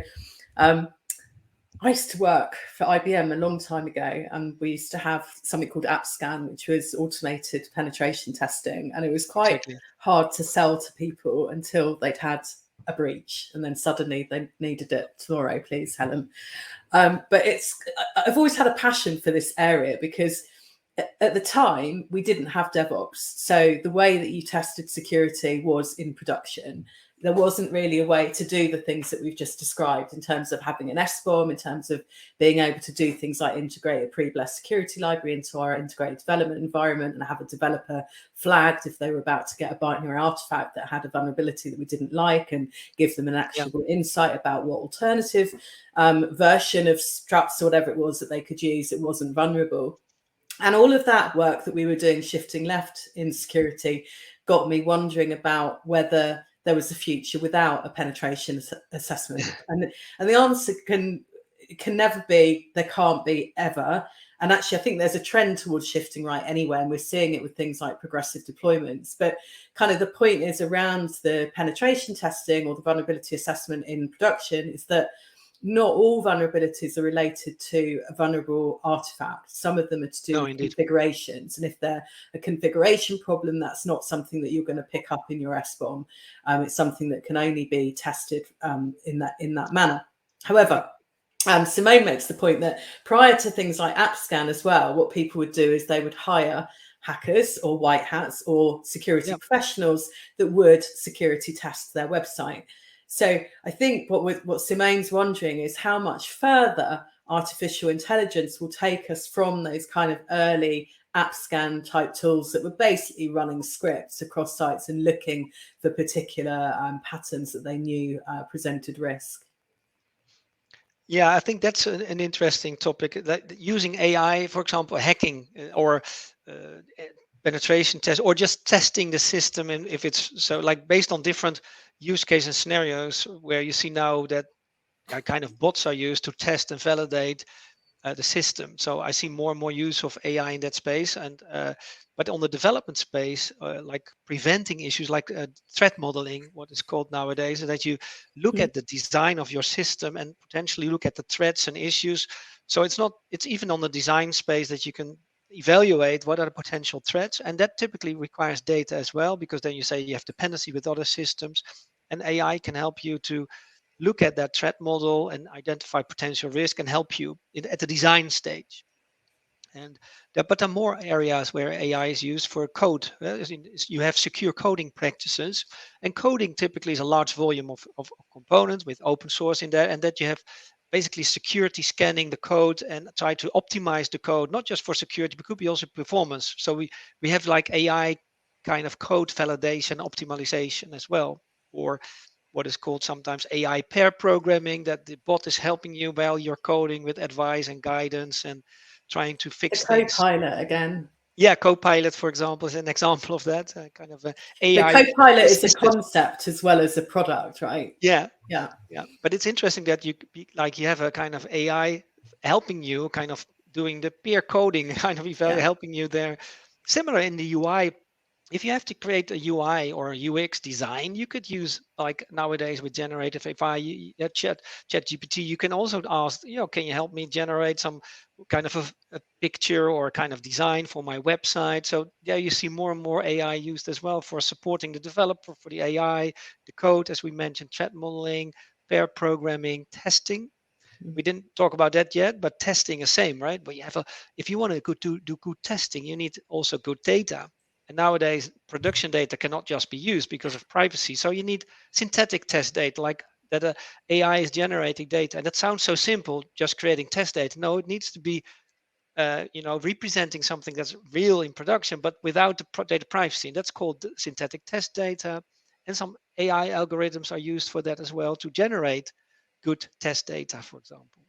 S1: I used to work for IBM a long time ago, and we used to have something called AppScan, which was automated penetration testing. And it was quite hard to sell to people until they'd had a breach, and then suddenly they needed it tomorrow, please, Helen. But I've always had a passion for this area because at the time we didn't have DevOps. So the way that you tested security was in production. There wasn't really a way to do the things that we've just described in terms of having an SBOM, in terms of being able to do things like integrate a pre-blessed security library into our integrated development environment and have a developer flagged if they were about to get a binary artifact that had a vulnerability that we didn't like, and give them an actionable insight about what alternative version of struts or whatever it was that they could use that wasn't vulnerable. And all of that work that we were doing shifting left in security got me wondering about whether there was a future without a penetration assessment. And the answer can never be, there can't be ever. And actually, I think there's a trend towards shifting right anyway, and we're seeing it with things like progressive deployments. But kind of the point is around the penetration testing or the vulnerability assessment in production is that not all vulnerabilities are related to a vulnerable artifact. Some of them are to do with configurations. And if they're a configuration problem, that's not something that you're going to pick up in your SBOM. It's something that can only be tested in that manner. However, Simone makes the point that prior to things like AppScan as well, what people would do is they would hire hackers or white hats or security professionals that would security test their website. So I think what Simone's wondering is how much further artificial intelligence will take us from those kind of early AppScan type tools that were basically running scripts across sites and looking for particular patterns that they knew presented risk.
S3: Yeah, I think that's an interesting topic. That using AI, for example, hacking or penetration test, or just testing the system, and if it's so, like based on different use cases and scenarios, where you see now that kind of bots are used to test and validate the system. So I see more and more use of AI in that space, and but on the development space, like preventing issues like threat modeling, what is called nowadays, is that you look at the design of your system and potentially look at the threats and issues. So it's even on the design space that you can evaluate what are the potential threats, and that typically requires data as well, because then you say you have dependency with other systems, and AI can help you to look at that threat model and identify potential risk and help you at the design stage. But there are more areas where AI is used for code. You have secure coding practices, and coding typically is a large volume of components with open source in there, and that you have basically security scanning the code and try to optimize the code, not just for security, but could be also performance. So we have like AI kind of code validation, optimization as well, or what is called sometimes AI pair programming, that the bot is helping you while you're coding with advice and guidance and trying to fix things.
S1: Copilot again.
S3: Yeah, Copilot, for example, is an example of that kind of AI.
S1: The Copilot is a concept as well as a product, right?
S3: Yeah. But it's interesting that you have a kind of AI helping you, kind of doing the peer coding, kind of helping you there. Similar in the UI. If you have to create a UI or a UX design, you could use, like nowadays with generative AI, ChatGPT, you can also ask, can you help me generate some kind of a picture or kind of design for my website? So there you see more and more AI used as well for supporting the developer, for the AI, the code, as we mentioned, threat modeling, pair programming, testing. We didn't talk about that yet, but testing is same, right? But if you want to do good testing, you need also good data. And nowadays, production data cannot just be used because of privacy. So you need synthetic test data, like that AI is generating data. And that sounds so simple, just creating test data. No, it needs to be, representing something that's real in production, but without the data privacy. And that's called synthetic test data. And some AI algorithms are used for that as well, to generate good test data, for example.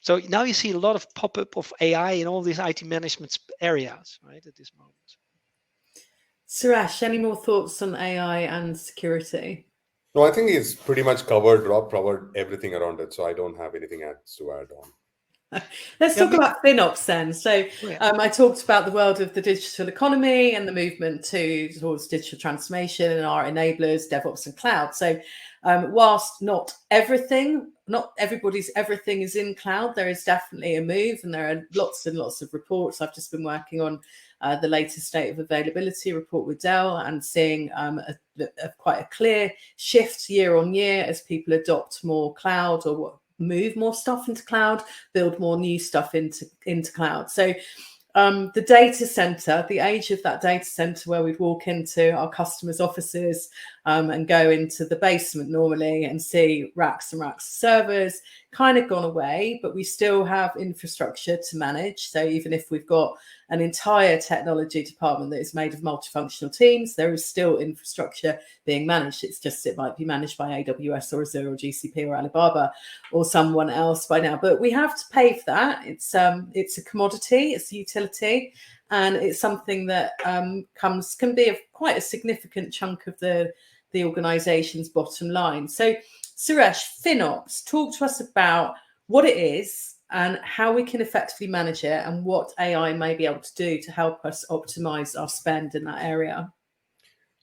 S3: So now you see a lot of pop-up of AI in all these IT management areas, right, at this moment.
S1: Suresh, any more thoughts on AI and security?
S2: No, I think it's pretty much covered. Rob covered everything around it, so I don't have anything else to add on.
S1: Let's talk about FinOps then. So I talked about the world of the digital economy and the movement towards digital transformation and our enablers, DevOps and cloud. So Whilst not everybody's everything is in cloud, there is definitely a move, and there are lots and lots of reports. I've just been working on the latest state of availability report with Dell, and seeing quite a clear shift year on year as people adopt more cloud, or move more stuff into cloud, build more new stuff into cloud. So the data center, the age of that data center where we'd walk into our customers' offices and go into the basement normally and see racks and racks of servers, kind of gone away, but we still have infrastructure to manage. So even if we've got an entire technology department that is made of multifunctional teams, there is still infrastructure being managed. It's just, it might be managed by AWS or Azure or GCP or Alibaba or someone else by now, but we have to pay for that. It's a commodity, it's a utility, and it's something that can be quite a significant chunk of the organization's bottom line. So Suresh, FinOps, talk to us about what it is and how we can effectively manage it, and what AI may be able to do to help us optimize our spend in that area.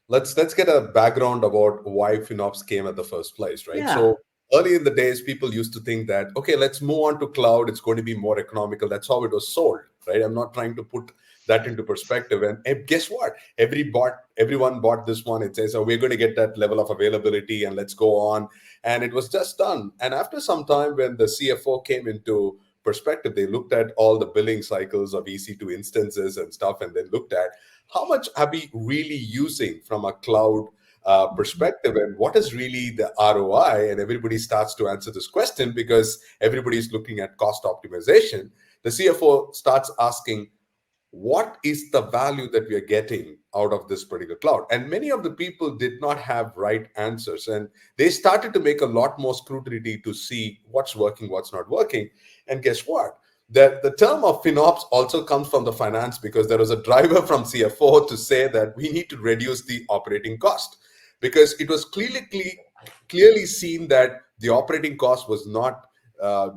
S2: Let's get a background about why FinOps came at the first place, right?
S1: Yeah.
S2: So early in the days, people used to think that, okay, let's move on to cloud. It's going to be more economical. That's how it was sold, right? I'm not trying to put that into perspective. And guess what? Everyone bought this one. It says, oh, we're going to get that level of availability and let's go on. And it was just done. And after some time, when the CFO came into perspective, they looked at all the billing cycles of EC2 instances and stuff, and then looked at how much are we really using from a cloud perspective, and what is really the ROI? And everybody starts to answer this question because everybody's looking at cost optimization. The CFO starts asking, what is the value that we are getting out of this particular cloud? And many of the people did not have right answers, and they started to make a lot more scrutiny to see what's working, what's not working. And guess what? The term of FinOps also comes from the finance, because there was a driver from CFO to say that we need to reduce the operating cost, because it was clearly seen that the operating cost was not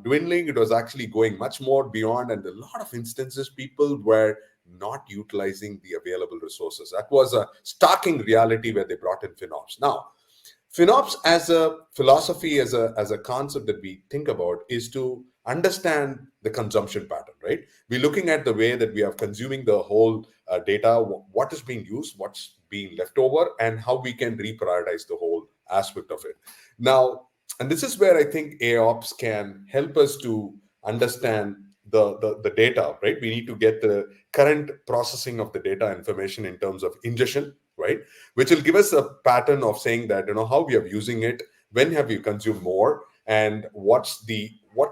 S2: dwindling. It was actually going much more beyond, and a lot of instances people were not utilizing the available resources. That was a starking reality where they brought in FinOps. Now, FinOps as a philosophy, as a concept that we think about, is to understand the consumption pattern, right? We're looking at the way that we are consuming the whole data, what is being used, what's being left over, and how we can reprioritize the whole aspect of it. Now, and this is where I think AIOps can help us to understand the data, right? We need to get the current processing of the data information in terms of ingestion, right? Which will give us a pattern of saying that, how we are using it, when have you consumed more, and what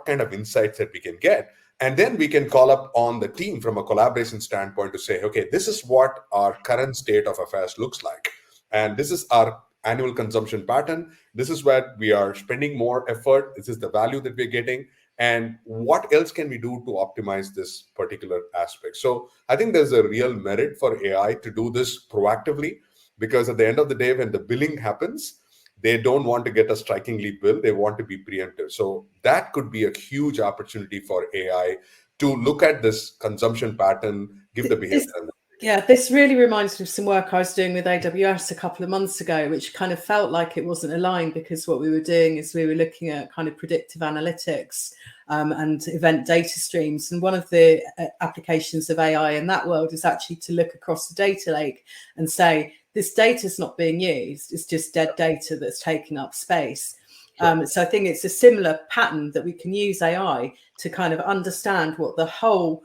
S2: kind of insights that we can get. And then we can call up on the team from a collaboration standpoint to say, okay, this is what our current state of affairs looks like. And this is our annual consumption pattern. This is where we are spending more effort. This is the value that we're getting. And what else can we do to optimize this particular aspect? So I think there's a real merit for AI to do this proactively, because at the end of the day, when the billing happens, they don't want to get a strikingly bill. They want to be preemptive. So that could be a huge opportunity for AI to look at this consumption pattern, give the behavior.
S1: Yeah, this really reminds me of some work I was doing with AWS a couple of months ago, which kind of felt like it wasn't aligned, because what we were doing is we were looking at kind of predictive analytics and event data streams. And one of the applications of AI in that world is actually to look across the data lake and say, this data is not being used. It's just dead data that's taking up space. Sure. So I think it's a similar pattern that we can use AI to kind of understand what the whole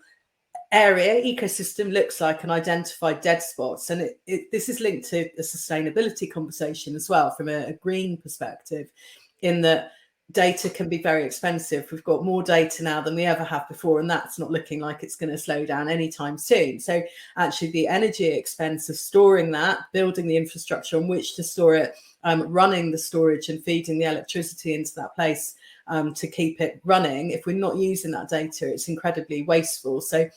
S1: area ecosystem looks like and identify dead spots. And this is linked to a sustainability conversation as well, from a green perspective, in that data can be very expensive. We've got more data now than we ever have before, and that's not looking like it's going to slow down anytime soon. So actually the energy expense of storing that, building the infrastructure on which to store it, running the storage and feeding the electricity into that place to keep it running, if we're not using that data, it's incredibly wasteful. So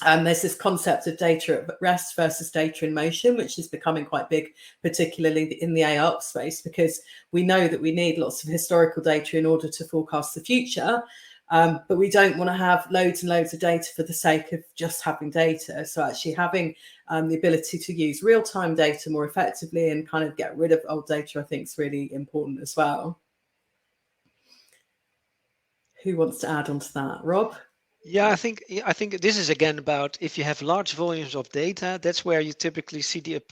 S1: there's this concept of data at rest versus data in motion, which is becoming quite big, particularly in the AIOps space, because we know that we need lots of historical data in order to forecast the future. But we don't want to have loads and loads of data for the sake of just having data. So actually having the ability to use real-time data more effectively and kind of get rid of old data, I think is really important as well. Who wants to add on to that? Rob?
S3: Yeah, I think this is again about if you have large volumes of data, that's where you typically see the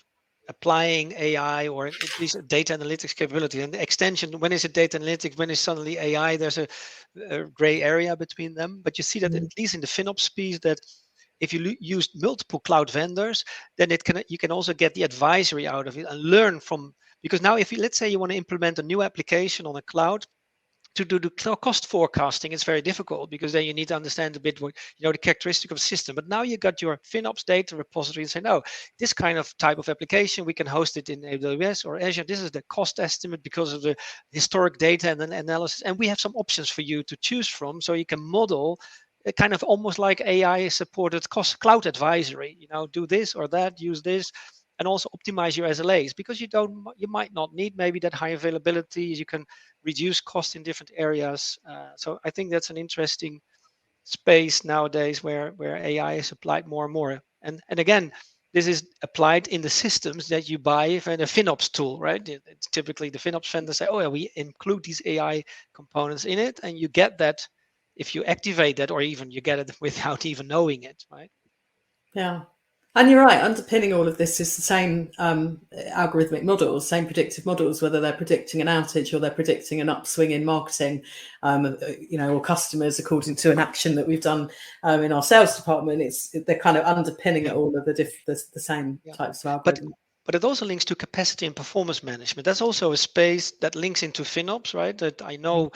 S3: applying AI or at least data analytics capability. And the extension, when is it data analytics, when is suddenly AI? There's a gray area between them. But you see that at least in the FinOps piece, that if you use multiple cloud vendors, then you can also get the advisory out of it and learn from, because now if you, let's say you want to implement a new application on a cloud, to do the cost forecasting, it's very difficult because then you need to understand a bit what, the characteristic of the system. But now you got your FinOps data repository and say, no, this kind of type of application, we can host it in AWS or Azure. This is the cost estimate because of the historic data and then analysis. And we have some options for you to choose from, so you can model a kind of almost like AI supported cloud advisory, do this or that, use this, and also optimize your SLAs, because you might not need maybe that high availability. You can reduce cost in different areas. So I think that's an interesting space nowadays where AI is applied more and more. And again, this is applied in the systems that you buy in a FinOps tool, right? It's typically the FinOps vendors say, oh yeah, we include these AI components in it, and you get that if you activate that, or even you get it without even knowing it, right?
S1: Yeah. And you're right, underpinning all of this is the same algorithmic models, same predictive models, whether they're predicting an outage or they're predicting an upswing in marketing, or customers according to an action that we've done in our sales department. They're kind of underpinning all of the same types of algorithms.
S3: But it also links to capacity and performance management. That's also a space that links into FinOps, right? That I know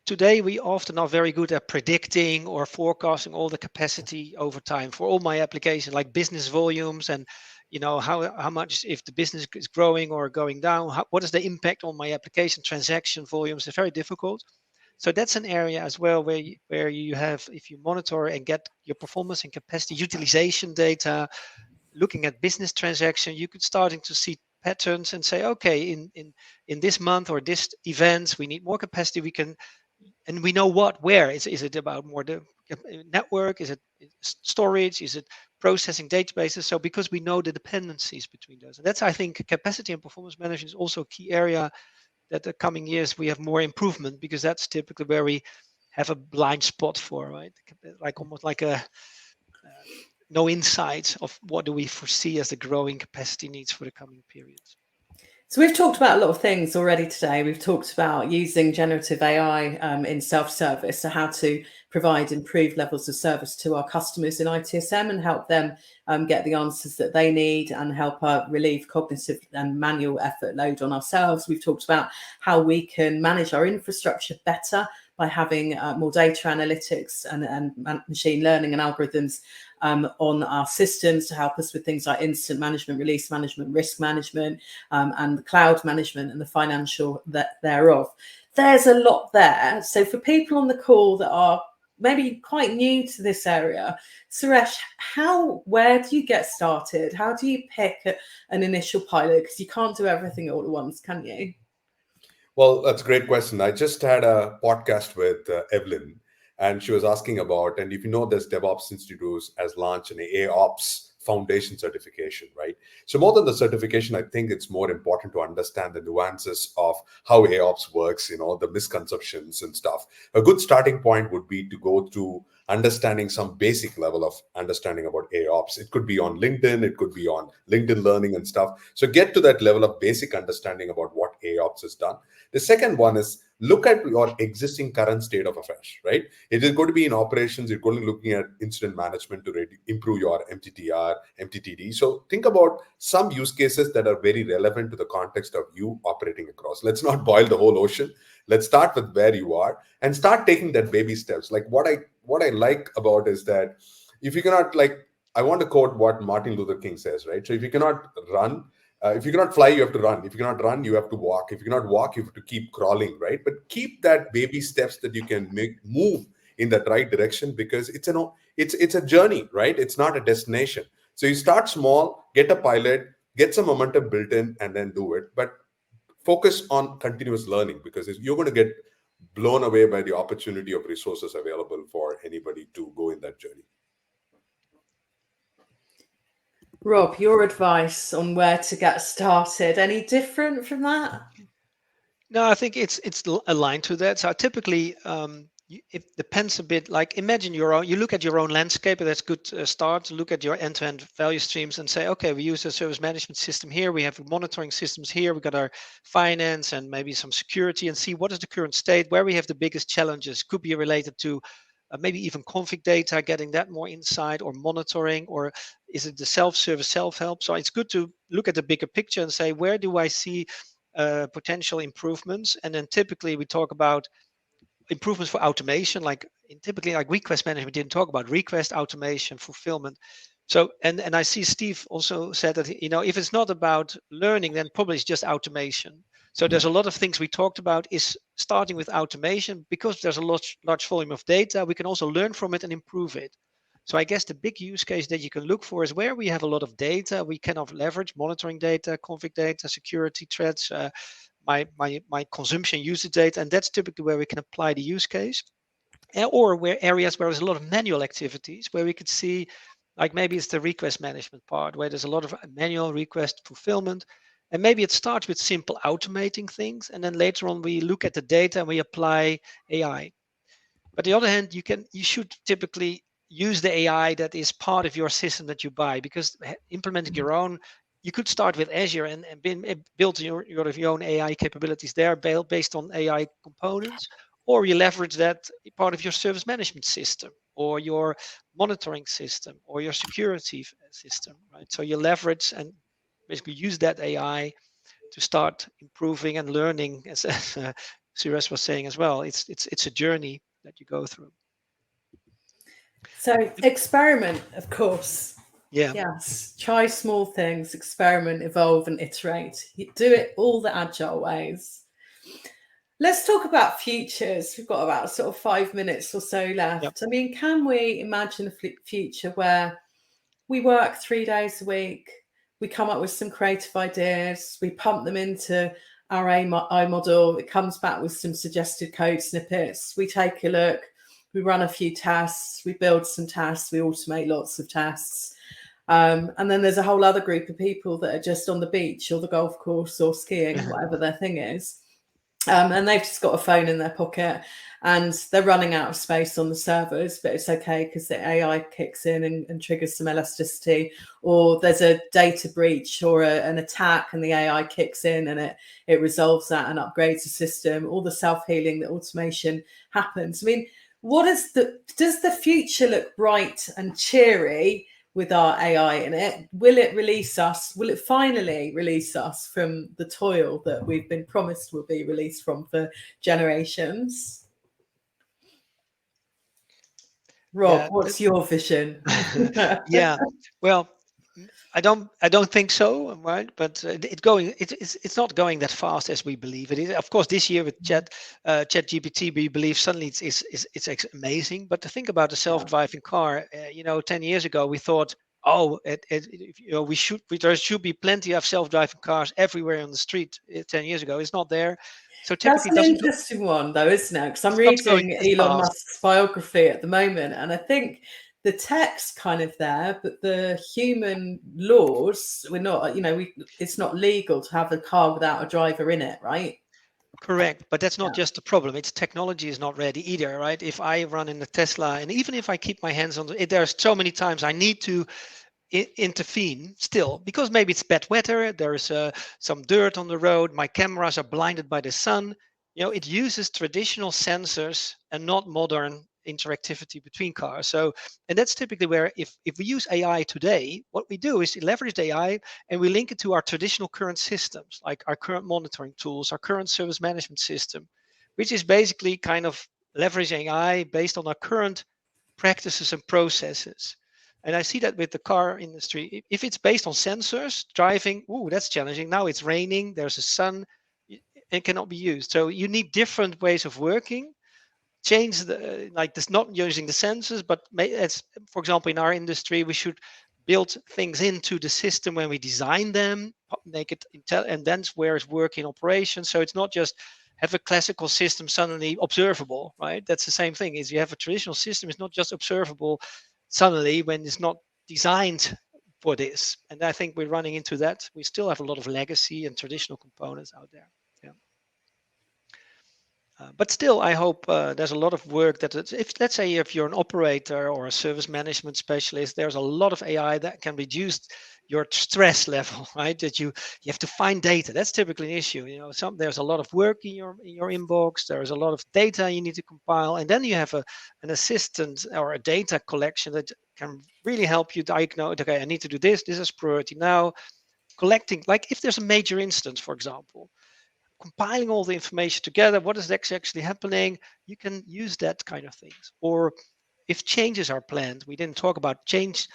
S3: today we often are very good at predicting or forecasting all the capacity over time for all my applications, like business volumes and how much, if the business is growing or going down, what is the impact on my application transaction volumes. It's very difficult. So that's an area as well where you have, if you monitor and get your performance and capacity utilization data, looking at business transaction, you could starting to see patterns and say, okay, in this month or this event, we need more capacity. And we know where is it about more the network? Is it storage? Is it processing databases? So because we know the dependencies between those, and that's, I think, capacity and performance management is also a key area that the coming years we have more improvement, because that's typically where we have a blind spot for, right? Like almost like a no insights of what do we foresee as the growing capacity needs for the coming periods.
S1: So we've talked about a lot of things already today. We've talked about using generative AI in self-service, so how to provide improved levels of service to our customers in ITSM and help them get the answers that they need and help relieve cognitive and manual effort load on ourselves. We've talked about how we can manage our infrastructure better by having more data analytics and machine learning and algorithms on our systems to help us with things like incident management, release management, risk management, and the cloud management and the financial thereof. There's a lot there. So for people on the call that are maybe quite new to this area, Suresh, where do you get started? How do you pick an initial pilot? Because you can't do everything all at once, can you?
S2: Well, that's a great question. I just had a podcast with Evelyn, and she was asking about, and if you know, this DevOps Institute has launched an AIOps foundation certification, right? So more than the certification, I think it's more important to understand the nuances of how AIOps works, the misconceptions and stuff. A good starting point would be to go through understanding some basic level of understanding about AIOps. It could be on LinkedIn, it could be on LinkedIn Learning and stuff. So get to that level of basic understanding about what AIOps has done. The second one is look at your existing current state of affairs, right? It is going to be in operations. You're going to be looking at incident management to improve your MTTR, MTTD. So think about some use cases that are very relevant to the context of you operating across. Let's not boil the whole ocean. Let's start with where you are and start taking that baby steps. Like what I like about is that if you cannot, I want to quote what Martin Luther King says, right? So if you cannot run, if you cannot fly, you have to run. If you cannot run, you have to walk. If you cannot walk, you have to keep crawling, right? But keep that baby steps that you can move in that right direction, because it's a journey, right? It's not a destination. So you start small, get a pilot, get some momentum built in, and then do it. But focus on continuous learning, because you're going to get blown away by the opportunity of resources available for anybody to go in that journey.
S1: Rob, your advice on where to get started, any different from that?
S3: No, I think it's aligned to that. So typically, it depends a bit. Like imagine you look at your own landscape, and that's a good start. Look at your end-to-end value streams and say, okay, we use a service management system here. We have monitoring systems here. We got our finance and maybe some security, and see what is the current state, where we have the biggest challenges. Could be related to maybe even config data, getting that more insight, or monitoring, or is it the self-service, self-help? So it's good to look at the bigger picture and say, where do I see potential improvements? And then typically we talk about improvements for automation, typically like request management. We didn't talk about request automation, fulfillment. So and I see Steve also said that if it's not about learning, then probably it's just automation. So there's a lot of things we talked about is starting with automation, because there's a large volume of data. We can also learn from it and improve it. So I guess the big use case that you can look for is where we have a lot of data, we cannot leverage monitoring data, config data, security threats, my consumption usage data, and that's typically where we can apply the use case. Or where areas where there's a lot of manual activities, where we could see, like maybe it's the request management part, where there's a lot of manual request fulfillment. And maybe it starts with simple automating things, and then later on we look at the data and we apply AI. But on the other hand, you should typically use the AI that is part of your system that you buy, because implementing your own, you could start with Azure and build your own AI capabilities there based on AI components, or you leverage that part of your service management system or your monitoring system or your security system, right? So you leverage and basically use that AI to start improving and learning, as Suresh was saying as well. It's a journey that you go through.
S1: So experiment, of course.
S3: Yeah.
S1: Yes. Try small things, experiment, evolve, and iterate. You do it all the agile ways. Let's talk about futures. We've got about sort of 5 minutes or so left.
S3: Yep.
S1: I mean, can we imagine a future where we work 3 days a week, we come up with some creative ideas, we pump them into our AI model, it comes back with some suggested code snippets, we take a look, we run a few tests, we build some tests, we automate lots of tests. And then there's a whole other group of people that are just on the beach or the golf course or skiing, whatever their thing is. And they've just got a phone in their pocket and they're running out of space on the servers, but it's okay because the AI kicks in and triggers some elasticity, or there's a data breach or an attack and the AI kicks in and it resolves that and upgrades the system. All the self-healing, the automation happens. I mean, does the future look bright and cheery with our AI in it? Will it finally release us from the toil that we've been promised will be released from for generations? Rob, what's your vision?
S3: Yeah, well, I don't think so, right? But it's not going that fast as we believe it is. Of course, this year with ChatGPT, we believe suddenly it's amazing. But to think about a self-driving car, 10 years ago we thought, there should be plenty of self-driving cars everywhere on the street. 10 years ago, it's not there. So typically,
S1: that's an interesting one, though, isn't it? Because I'm reading Elon Musk's biography at the moment, and I think the tech's kind of there, but the human laws, we're not, it's not legal to have a car without a driver in it, right?
S3: Correct, but that's not just the problem. It's technology is not ready either, right? If I run in a Tesla, and even if I keep my hands on it, there's so many times I need to intervene still, because maybe it's bad weather, there's some dirt on the road, my cameras are blinded by the sun. It uses traditional sensors and not modern interactivity between cars. So, and that's typically where if we use AI today, what we do is leverage the AI and we link it to our traditional current systems, like our current monitoring tools, our current service management system, which is basically kind of leveraging AI based on our current practices and processes. And I see that with the car industry. If it's based on sensors, driving, that's challenging. Now it's raining, there's a sun, it cannot be used. So you need different ways of working. Change this, not using the sensors, but for example, in our industry, we should build things into the system when we design them, make it and that's where it's working operation. So it's not just have a classical system suddenly observable, right? That's the same thing. Is you have a traditional system, it's not just observable suddenly when it's not designed for this. And I think we're running into that. We still have a lot of legacy and traditional components out there. Yeah. But still, I hope there's a lot of work that if, let's say, if you're an operator or a service management specialist, there's a lot of AI that can reduce your stress level, right? That you have to find data. That's typically an issue. There's a lot of work in your inbox. There's a lot of data you need to compile, and then you have an assistant or a data collection that can really help you diagnose. Okay, I need to do this. This is priority now. Collecting, like if there's a major instance, for example, compiling all the information together, what is actually happening, you can use that kind of things. Or if changes are planned, we didn't talk about change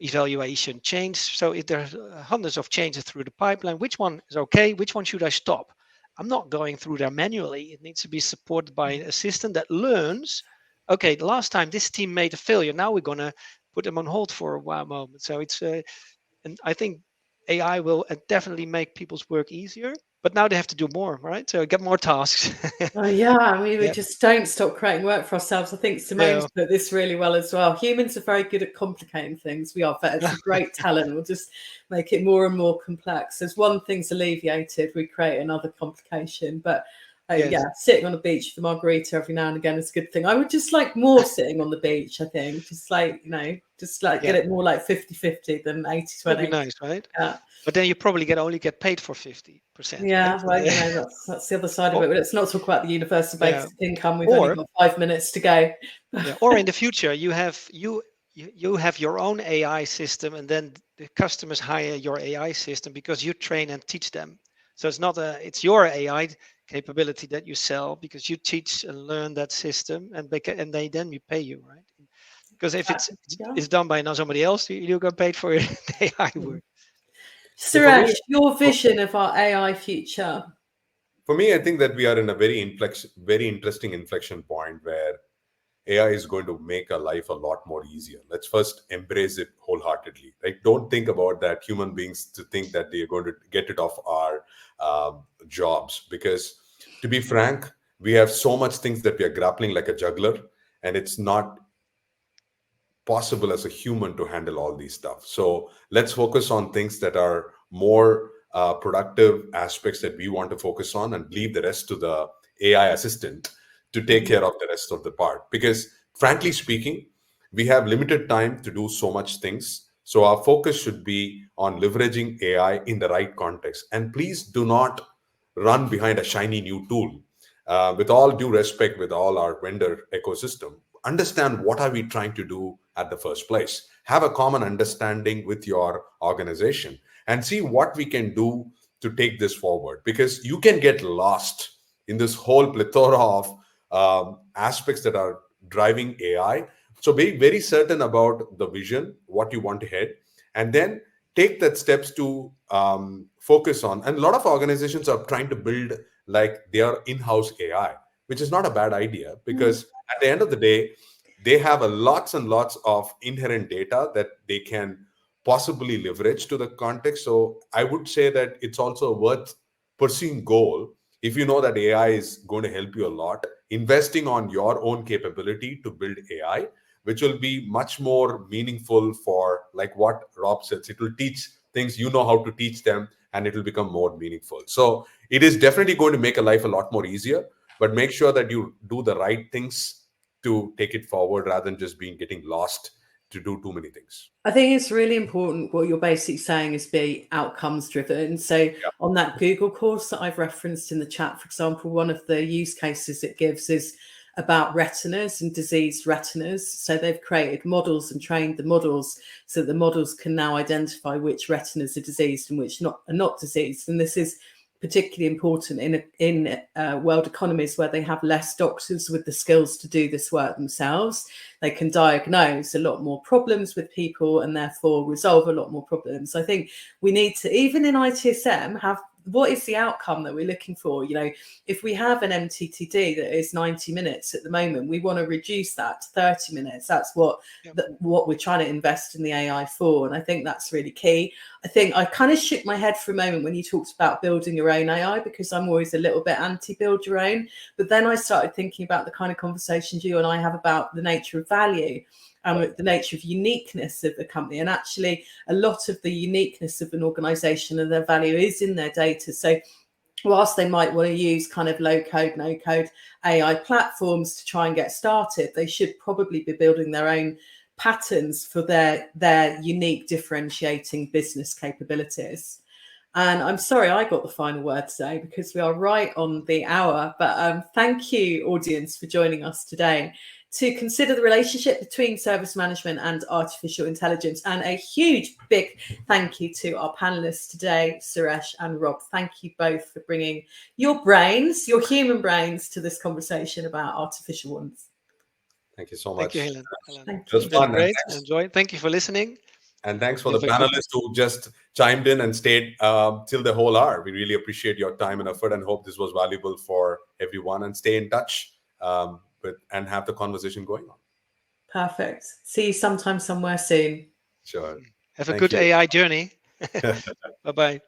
S3: evaluation, change. So if there's hundreds of changes through the pipeline, which one is okay, which one should I stop? I'm not going through there manually. It needs to be supported by an assistant that learns, okay, the last time this team made a failure, now we're going to put them on hold for a moment. So it's, and I think AI will definitely make people's work easier, but now they have to do more, right? So get more tasks.
S1: Oh yeah, I mean, we
S3: Yeah.
S1: just don't stop creating work for ourselves. I think Simone's put this really well as well. Humans are very good at complicating things. We are, but it's a great talent. We'll just make it more and more complex. As one thing's alleviated, we create another complication. But yeah, sitting on a beach with a margarita every now and again is a good thing. I would just like more sitting on the beach, I think. Just like, get it more like 50-50 than 80-20.
S3: That'd be nice, right?
S1: Yeah.
S3: But then you probably only get paid for 50%.
S1: Yeah,
S3: right?
S1: well, that's the other side of it. But let's not talk about the universal basic income. We've only got 5 minutes to go.
S3: Or in the future, you have your own AI system, and then the customers hire your AI system because you train and teach them. So it's your AI capability that you sell because you teach and learn that system, and then you pay you, right? Because if it's done by somebody else, you get paid for the AI work.
S1: Suresh, your vision of our AI future?
S2: For me, I think that we are in a very interesting inflection point where AI is going to make our life a lot more easier. Let's first embrace it wholeheartedly. Right? Don't think about that human beings to think that they're going to get it off our jobs. Because to be frank, we have so much things that we are grappling like a juggler, and it's not possible as a human to handle all these stuff. So let's focus on things that are more productive aspects that we want to focus on, and leave the rest to the AI assistant to take care of the rest of the part. Because frankly speaking, we have limited time to do so much things. So our focus should be on leveraging AI in the right context. And please do not run behind a shiny new tool. With all due respect, with all our vendor ecosystem, understand what are we trying to do at the first place. Have a common understanding with your organization and see what we can do to take this forward. Because you can get lost in this whole plethora of aspects that are driving AI. So be very certain about the vision, what you want to head, and then take that steps to focus on. And a lot of organizations are trying to build like their in-house AI, which is not a bad idea, because at the end of the day, they have lots and lots of inherent data that they can possibly leverage to the context. So I would say that it's also worth pursuing goal. If you know that AI is going to help you a lot, investing on your own capability to build AI, which will be much more meaningful for, like what Rob says, it will teach things you know how to teach them, and it will become more meaningful. So it is definitely going to make a life a lot more easier, but make sure that you do the right things to take it forward rather than just getting lost to do too many things.
S1: I think it's really important what you're basically saying is be outcomes driven. So on that Google course that I've referenced in the chat, for example, one of the use cases it gives is about retinas and diseased retinas. So they've created models and trained the models so that the models can now identify which retinas are diseased and which are not diseased. And this is particularly important in world economies where they have less doctors with the skills to do this work themselves. They can diagnose a lot more problems with people and therefore resolve a lot more problems. I think we need to, even in ITSM, have what is the outcome that we're looking for? You know, if we have an MTTD that is 90 minutes at the moment, we want to reduce that to 30 minutes. That's what we're trying to invest in the AI for. And I think that's really key. I think I kind of shook my head for a moment when you talked about building your own AI, because I'm always a little bit anti-build your own. But then I started thinking about the kind of conversations you and I have about the nature of value, the nature of uniqueness of the company. And actually, a lot of the uniqueness of an organization and their value is in their data. So whilst they might want to use kind of low code, no code AI platforms to try and get started, they should probably be building their own patterns for their unique differentiating business capabilities. And I'm sorry I got the final word today, because we are right on the hour. But thank you, audience, for joining us today to consider the relationship between service management and artificial intelligence. And a huge, big thank you to our panelists today, Suresh and Rob. Thank you both for bringing your brains, your human brains, to this conversation about artificial ones.
S2: Thank you so much.
S3: Thank you, Helen.
S2: It was fun.
S3: Great. Enjoyed. Thank you for listening.
S2: And thanks for the panelists who just chimed in and stayed till the whole hour. We really appreciate your time and effort, and hope this was valuable for everyone. And stay in touch and have the conversation going on.
S1: Perfect. See you sometime, somewhere soon.
S2: Sure.
S3: Have a good AI journey. Bye-bye.